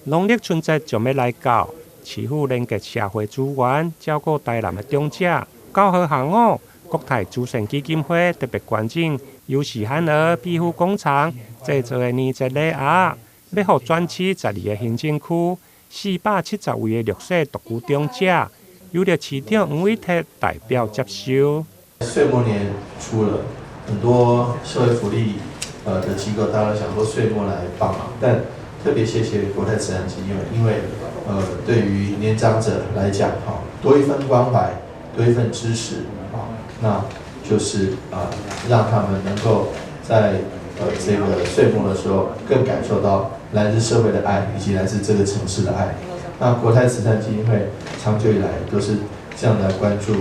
农历春节就要来到，市府连结社会资源，照顾台南的长者。教学项目，国泰慈善基金会特别关注有时罕儿庇护工厂制作的年节礼盒，要予全市12个行政区470位的弱势独居长者，由着市长黄伟哲代表接收。岁末年初了，很多社会福利的机构，大家都想说岁末来帮忙，但特别谢谢国泰慈善基金会，因为对于年长者来讲，多一份关怀，多一份支持，那就是让他们能够在这个岁末的时候，更感受到来自社会的爱，以及来自这个城市的爱。那国泰慈善基金会长久以来都是这样来关注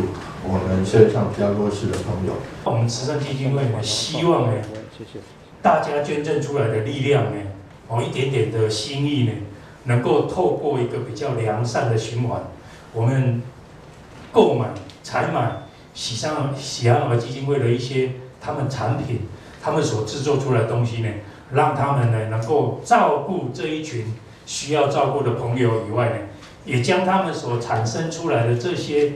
我们社会上比较弱势的朋友。我们慈善基金会呢，希望呢，大家捐赠出来的力量呢，一点点的心意呢，能够透过一个比较良善的循环，我们购买、采买喜安儿基金会的一些他们产品，他们所制作出来的东西呢，让他们呢能够照顾这一群需要照顾的朋友以外呢，也将他们所产生出来的这些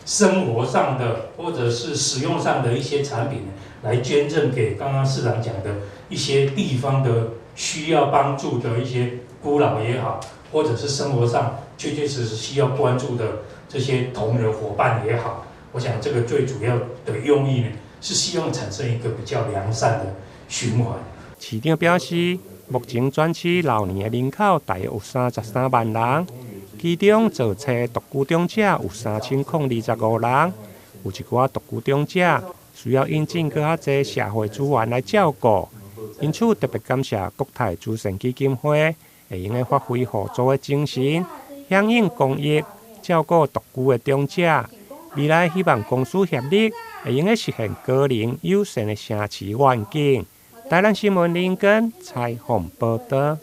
生活上的或者是使用上的一些产品呢，来捐赠给刚刚市长讲的一些地方的需要帮助的一些孤老也好，或者是生活上确确实实需要关注的这些同仁伙伴也好，我想这个最主要的用意呢，是希望产生一个比较良善的循环。市长表示，目前全市老年的人口大约有33万人，其中坐车独居长者有3025人，有一寡独居长者需要引进更较侪社会资源来照顾，因此特别感谢国泰慈善基金会会用个发挥互助的精神，响应公益，照顾独居的长者。未来希望公私协力，会用个实现个人友善的城市环境。台南新闻林根采访报道。